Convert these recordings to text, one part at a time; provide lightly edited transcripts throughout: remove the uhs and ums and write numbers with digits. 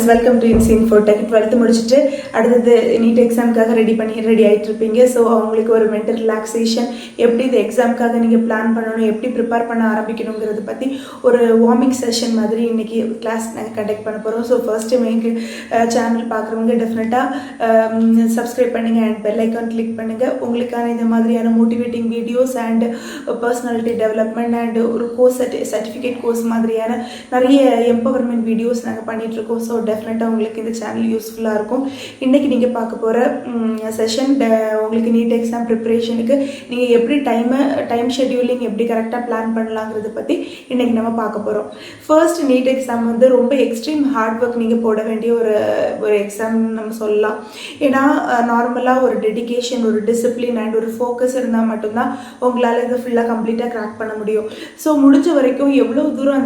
Friends, welcome to info tech. 12th முடிச்சுட்டு அடுத்தது NEET எக்ஸாமுக்காக ready ஆகிட்டு இருப்பீங்க. ஸோ அவங்களுக்கு ஒரு மென்டல் ரிலாக்ஸேஷன், எப்படி இந்த எக்ஸாமுக்காக நீங்கள் பிளான் பண்ணணும், எப்படி ப்ரிப்பேர் பண்ண ஆரம்பிக்கணுங்கிறத பற்றி ஒரு வார்மிங் செஷன் மாதிரி இன்னைக்கு கிளாஸ் நாங்கள் கண்டக்ட் பண்ண போகிறோம். ஸோ ஃபர்ஸ்ட் டைம் எங்கள் சேனல் பார்க்குறவங்க டெஃபினட்டாக சப்ஸ்கிரைப் பண்ணுங்கள் அண்ட் பெல் ஐக்கான் கிளிக் பண்ணுங்கள். உங்களுக்கான இந்த மாதிரியான motivating videos and personality development and ஒரு கோர்ஸ் சர்டிஃபிகேட் கோர்ஸ் மாதிரியான நிறைய எம்பவர்மெண்ட் வீடியோஸ் நாங்கள் பண்ணிகிட்ருக்கோம். ஸோ டெஃபினட்டாக உங்களுக்கு இந்த சேனல் யூஸ்ஃபுல்லாக இருக்கும். இன்றைக்கி நீங்கள் பார்க்க போகிற செஷன் உங்களுக்கு நீட் எக்ஸாம் ப்ரிப்பரேஷனுக்கு நீங்கள் எப்படி டைம் ஷெட்யூலிங் எப்படி கரெக்டாக பிளான் பண்ணலாங்கிறத பற்றி இன்றைக்கி நம்ம பார்க்க போகிறோம். ஃபர்ஸ்ட் நீட் எக்ஸாம் வந்து ரொம்ப எக்ஸ்ட்ரீம் ஹார்ட் ஒர்க் நீங்கள் போட வேண்டிய ஒரு எக்ஸாம் நம்ம சொல்லலாம். ஏன்னா நார்மலாக ஒரு டெடிகேஷன், ஒரு டிசிப்ளின் அண்ட் ஒரு ஃபோக்கஸ் இருந்தால் மட்டும்தான் உங்களால் இதை ஃபுல்லாக கம்ப்ளீட்டாக கிராக் பண்ண முடியும். ஸோ முடிஞ்ச வரைக்கும் எவ்வளோ தூரம்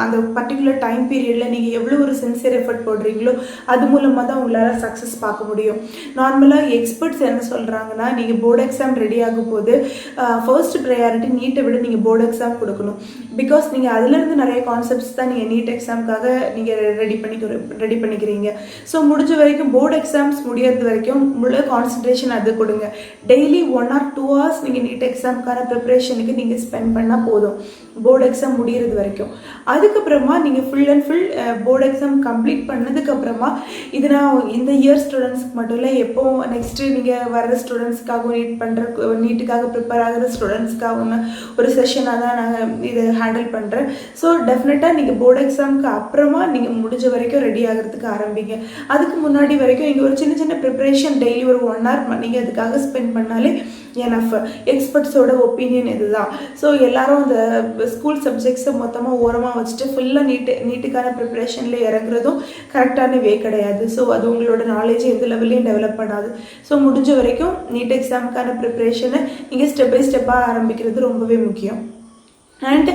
அந்த பர்டிகுலர் டைம் பீரியடில் நீங்கள் எவ்வளோ ஒரு சின்சியர் எஃபர்ட் போடுறீங்களோ அது மூலமாக தான் உங்களால் சக்ஸஸ் பார்க்க முடியும். நார்மலாக எக்ஸ்பர்ட்ஸ் என்ன சொல்கிறாங்கன்னா, நீங்கள் போர்டு எக்ஸாம் ரெடி ஆகும் போது ஃபர்ஸ்ட் ப்ரையாரிட்டி நீட்டை விட நீங்கள் போர்டு எக்ஸாம் கொடுக்கணும். பிகாஸ் நீங்கள் அதுலேருந்து நிறைய கான்செப்ட்ஸ் தான் நீங்கள் நீட் எக்ஸாமுக்காக நீங்கள் ரெடி பண்ணிக்கிறீங்க. ஸோ முடிஞ்ச வரைக்கும் போர்டு எக்ஸாம்ஸ் முடியறது வரைக்கும் முழு கான்சன்ட்ரேஷன் அது கொடுங்க. டெய்லி 1 or 2 hours நீங்கள் நீட் எக்ஸாமுக்கான ப்ரிப்பரேஷனுக்கு நீங்கள் ஸ்பெண்ட் பண்ணால் போதும், போர்டு எக்ஸாம் முடிகிறது வரைக்கும். அதுக்கப்புறமா நீங்கள் full and full board exam complete பண்ணதுக்கப்புறமா, இது நான் இந்த இயர் ஸ்டூடெண்ட்ஸ்க்கு மட்டும் இல்லை, எப்போ நெக்ஸ்ட்டு நீங்கள் வர்ற ஸ்டூடெண்ட்ஸ்க்காகவும் நீட்டுக்காக ப்ரிப்பேர் ஆகிற ஸ்டூடெண்ட்ஸ்க்காகவும் ஒரு செஷனாக தான் நாங்கள் இதை ஹேண்டில் பண்ணுறேன். ஸோ டெஃபினட்டாக நீங்கள் போர்டு எக்ஸாமுக்கு அப்புறமா நீங்கள் முடிஞ்ச வரைக்கும் ரெடி ஆகிறதுக்கு ஆரம்பிங்க. அதுக்கு முன்னாடி வரைக்கும் நீங்கள் ஒரு சின்ன சின்ன ப்ரிப்பரேஷன் டெய்லி ஒரு 1 hour நீங்கள் அதுக்காக ஸ்பெண்ட் பண்ணாலே எனஃப். எக்ஸ்பர்ட்ஸோட ஒப்பீனியன் இதுதான். ஸோ எல்லாரும் இந்த ஸ்கூல் சப்ஜெக்ட்ஸை மொத்தமாக ஓரமாக வச்சுட்டு ஃபுல்லாக நீட்டுக்கான ப்ரிப்பரேஷனில் இறங்குறதும் கரெக்டான வே கிடையாது. ஸோ அது உங்களோட நாலேஜ் எந்த லெவல்லையும் டெவலப் பண்ணாது. ஸோ முடிஞ்ச வரைக்கும் நீட் எக்ஸாமுக்கான ப்ரிப்பரேஷனை நீங்கள் ஸ்டெப் பை ஸ்டெப்பாக ஆரம்பிக்கிறது ரொம்பவே முக்கியம். அண்ட்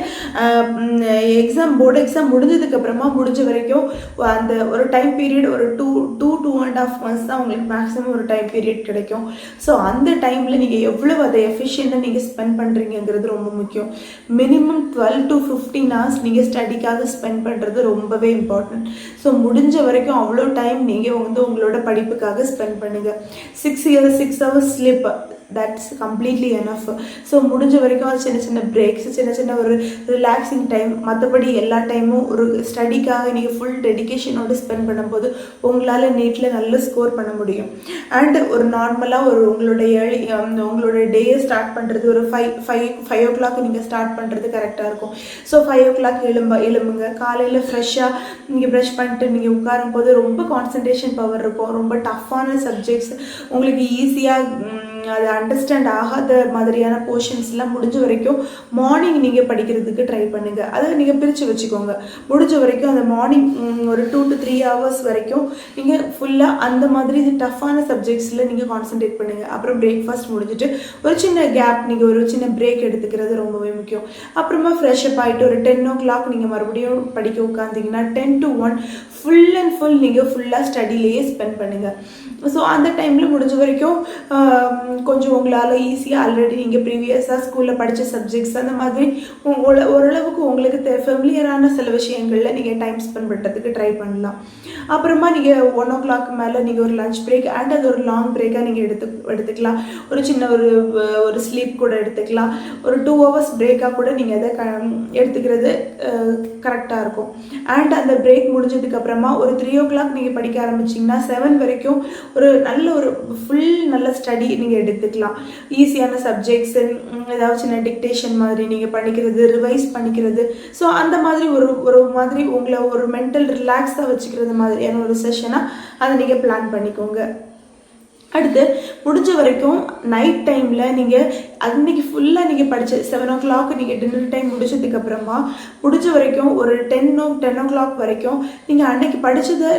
போர்டு எக்ஸாம் முடிஞ்சதுக்கப்புறமா முடிஞ்ச வரைக்கும் அந்த ஒரு டைம் பீரியட் ஒரு 2.5 months தான் உங்களுக்கு மேக்ஸிமம் ஒரு டைம் பீரியட் கிடைக்கும். ஸோ அந்த டைமில் நீங்கள் எவ்வளோ அதை எஃபிஷியண்டாக நீங்கள் ஸ்பெண்ட் பண்ணுறீங்கிறது ரொம்ப முக்கியம். மினிமம் 12 to 15 hours நீங்கள் ஸ்டடிக்காக ஸ்பெண்ட் பண்ணுறது ரொம்பவே இம்பார்ட்டன்ட். ஸோ முடிஞ்ச வரைக்கும் அவ்வளோ டைம் நீங்கள் உங்களோட படிப்புக்காக ஸ்பெண்ட் பண்ணுங்கள். 6 hours sleep, that's completely enough. So முடிஞ்ச வரைக்கும் அது சின்ன சின்ன பிரேக்ஸ், சின்ன ஒரு ரிலாக்ஸிங் டைம், மற்றபடி எல்லா டைமும் ஒரு ஸ்டடிக்காக நீங்கள் ஃபுல் டெடிகேஷனோடு ஸ்பெண்ட் பண்ணும்போது உங்களால் நீட்டில் நல்ல ஸ்கோர் பண்ண முடியும். அண்ட் ஒரு நார்மலாக உங்களோட டேயை ஸ்டார்ட் பண்ணுறது ஒரு 5 o'clock நீங்கள் ஸ்டார்ட் பண்ணுறது கரெக்டாக இருக்கும். So 5 o'clock எழும்புங்க. காலையில் ஃப்ரெஷ்ஷாக நீங்கள் ப்ரஷ் பண்ணிட்டு நீங்கள் உட்காரும் போது ரொம்ப கான்சன்ட்ரேஷன் பவர் இருக்கும். ரொம்ப டஃப்பான சப்ஜெக்ட்ஸ் உங்களுக்கு ஈஸியாக அது அண்டர்ஸ்டாண்ட் ஆகாத மாதிரியான போர்ஷன்ஸ்லாம் முடிஞ்ச வரைக்கும் மார்னிங் நீங்கள் படிக்கிறதுக்கு ட்ரை பண்ணுங்கள். அதை நீங்கள் பிரித்து வச்சுக்கோங்க. முடிஞ்ச வரைக்கும் அந்த மார்னிங் ஒரு 2 to 3 hours வரைக்கும் நீங்கள் ஃபுல்லாக அந்த மாதிரி டஃப்பான சப்ஜெக்ட்ஸில் நீங்கள் கான்சன்ட்ரேட் பண்ணுங்கள். அப்புறம் பிரேக்ஃபாஸ்ட் முடிஞ்சுட்டு ஒரு சின்ன கேப், நீங்கள் ஒரு சின்ன பிரேக் எடுத்துக்கிறது ரொம்பவே முக்கியம். அப்புறமா ஃப்ரெஷ்அப் ஆகிட்டு ஒரு 10 o'clock நீங்கள் மறுபடியும் படிக்க உட்காந்திங்கன்னா 10 to 1 ஃபுல் அண்ட் ஃபுல் நீங்கள் ஃபுல்லாக ஸ்டடியிலேயே ஸ்பெண்ட் பண்ணுங்கள். ஸோ அந்த டைமில் முடிஞ்ச வரைக்கும் கொஞ்சம் உங்களால் ஈஸியாக ஆல்ரெடி நீங்கள் ப்ரீவியஸாக ஸ்கூலில் படித்த சப்ஜெக்ட்ஸ் அந்த மாதிரி ஓரளவுக்கு உங்களுக்கு ஃபெமிலியரான சில விஷயங்களில் நீங்கள் டைம் ஸ்பெண்ட் பண்ணுறதுக்கு ட்ரை பண்ணலாம். அப்புறமா நீங்கள் 1 o'clock மேலே நீங்கள் ஒரு லஞ்ச் பிரேக் அண்ட் அது ஒரு லாங் பிரேக்காக நீங்கள் எடுத்துக்கலாம். ஒரு சின்ன ஒரு ஸ்லீப் கூட எடுத்துக்கலாம். ஒரு 2 hours பிரேக்காக கூட நீங்கள் அதை எடுத்துக்கிறது கரெக்டாக இருக்கும். அண்ட் அந்த பிரேக் முடிஞ்சதுக்கப்புறமா ஒரு 3 o'clock நீங்கள் படிக்க ஆரம்பிச்சிங்கன்னா 7 வரைக்கும் ஒரு நல்ல ஸ்டடி நீங்கள் எடுத்துக்கலாம். ஈஸியான சப்ஜெக்ட்ஸ், ஏதாவது சின்ன டிக்டேஷன் மாதிரி நீங்கள் பண்ணிக்கிறது, ரிவைஸ் பண்ணிக்கிறது. ஸோ அந்த மாதிரி ஒரு மாதிரி உங்களை ஒரு மென்டல் ரிலாக்ஸாக வச்சுக்கிறது மாதிரியான ஒரு செஷனாக அதை நீங்கள் பிளான் பண்ணிக்கோங்க. அடுத்து முடிஞ்ச வரைக்கும் நைட் டைமில் நீங்கள் அன்றைக்கி ஃபுல்லாக நீங்கள் படித்த 7 o'clock நீங்கள் டின்னர் டைம் முடிச்சதுக்கப்புறமா முடிஞ்ச வரைக்கும் ஒரு 10 o'clock வரைக்கும் நீங்கள் அன்றைக்கி படித்ததை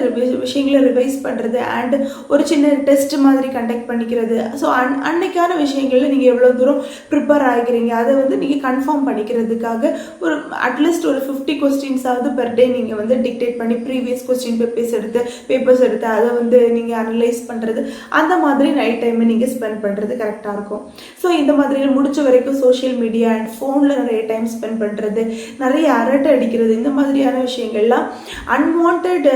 விஷயங்களை ரிவைஸ் பண்ணுறது அண்ட் ஒரு சின்ன டெஸ்ட் மாதிரி கண்டக்ட் பண்ணிக்கிறது. ஸோ அன்னைக்கான விஷயங்களில் நீங்கள் எவ்வளோ தூரம் ப்ரிப்பேர் ஆகிக்கிறீங்க அதை நீங்கள் கன்ஃபார்ம் பண்ணிக்கிறதுக்காக ஒரு அட்லீஸ்ட் ஒரு 50 questions பெர் டே நீங்கள் டிக்டேட் பண்ணி ப்ரீவியஸ் கொஸ்டின் பேப்பர்ஸ் எடுத்து அதை நீங்கள் அனலைஸ் பண்ணுறது, அந்த மாதிரி நைட் டைம் நீங்கள் ஸ்பெண்ட் பண்ணுறது கரெக்டாக இருக்கும். ஸோ இந்த மாதிரி மாதிரி முடிச்ச வரைக்கும் சோஷியல் மீடியா அண்ட் ஃபோனில் நிறைய டைம் ஸ்பெண்ட் பண்ணுறது, நிறைய அரட்டை அடிக்கிறது, இந்த மாதிரியான விஷயங்கள்லாம் அன்வான்ட்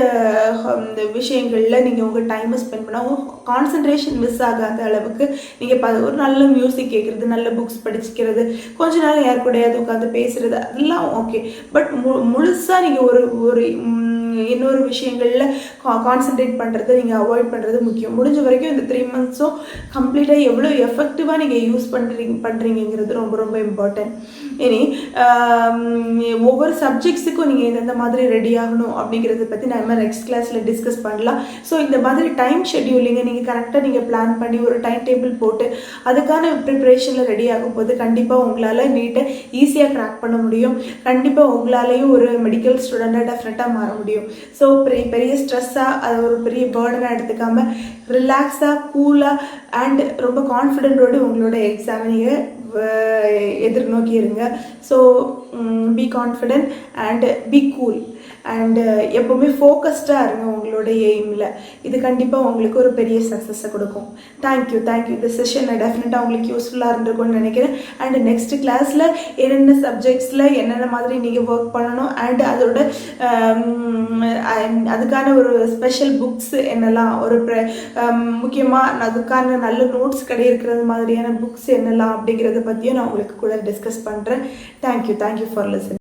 விஷயங்களில் நீங்கள் உங்கள் டைமை ஸ்பெண்ட் பண்ணால் கான்சன்ட்ரேஷன் மிஸ் ஆகாத அளவுக்கு நீங்கள் ஒரு நல்ல மியூசிக் கேட்குறது, நல்ல புக்ஸ் படிச்சுக்கிறது, கொஞ்ச நேரம் யார் கூடயாவது உட்காந்து பேசுகிறது, அதெல்லாம் ஓகே. பட் முழுசாக நீங்கள் ஒரு இன்னொரு விஷயங்களில் கான்சென்ட்ரேட் பண்ணுறதை நீங்கள் அவாய்ட் பண்ணுறது முக்கியம். முடிஞ்ச வரைக்கும் இந்த 3 monthஸும் கம்ப்ளீட்டாக எவ்வளோ எஃபெக்டிவாக நீங்கள் யூஸ் பண்ணுறீங்கிறது ரொம்ப ரொம்ப இம்பார்ட்டன்ட். இனி ஒவ்வொரு சப்ஜெக்ட்ஸுக்கும் நீங்கள் எந்தெந்த மாதிரி ரெடி ஆகணும் அப்படிங்கிறத பற்றி நம்ம நெக்ஸ்ட் கிளாஸில் டிஸ்கஸ் பண்ணலாம். ஸோ இந்த மாதிரி டைம் ஷெட்யூலிங்கை நீங்கள் கரெக்டாக நீங்கள் பிளான் பண்ணி ஒரு டைம் டேபிள் போட்டு அதுக்கான ப்ரிப்ரேஷனில் ரெடி ஆகும்போது கண்டிப்பாக உங்களால் நீட்டை ஈஸியாக க்ராக் பண்ண முடியும். கண்டிப்பாக உங்களாலேயும் ஒரு மெடிக்கல் ஸ்டூடெண்ட்டாக டெஃபினட்டாக மாற முடியும். ஸோ பெரிய ஸ்ட்ரெஸ்ஸாக அதை ஒரு பெரிய பேர்டனாக எடுத்துக்காமல் ரிலாக்ஸாக கூலாக அண்ட் ரொம்ப கான்ஃபிடென்ட்டோடு உங்களோட எக்ஸாமை நீங்கள் எதிர்நோக்கி இருங்க. So be confident and be cool and எப்போவுமே ஃபோக்கஸ்டாக இருங்க உங்களோட எய்மில். இது கண்டிப்பாக உங்களுக்கு ஒரு பெரிய சக்ஸஸை கொடுக்கும். தேங்க்யூ. இந்த செஷன் டெஃபினட்டாக உங்களுக்கு யூஸ்ஃபுல்லாக இருந்திருக்கும்னு நினைக்கிறேன். அண்ட் நெக்ஸ்ட் கிளாஸில் என்னென்ன சப்ஜெக்ட்ஸில் என்னென்ன மாதிரி நீங்கள் ஒர்க் பண்ணணும் அண்ட் அதோட அதுக்கான ஒரு ஸ்பெஷல் புக்ஸ் என்னெல்லாம், ஒரு முக்கியமாக அதுக்கான நல்ல நோட்ஸ் கிடைக்கிறது மாதிரியான புக்ஸ் என்னெல்லாம் அப்படிங்கிறத பற்றியும் நான் உங்களுக்கு கூட டிஸ்கஸ் பண்ணுறேன். Thank you for listening.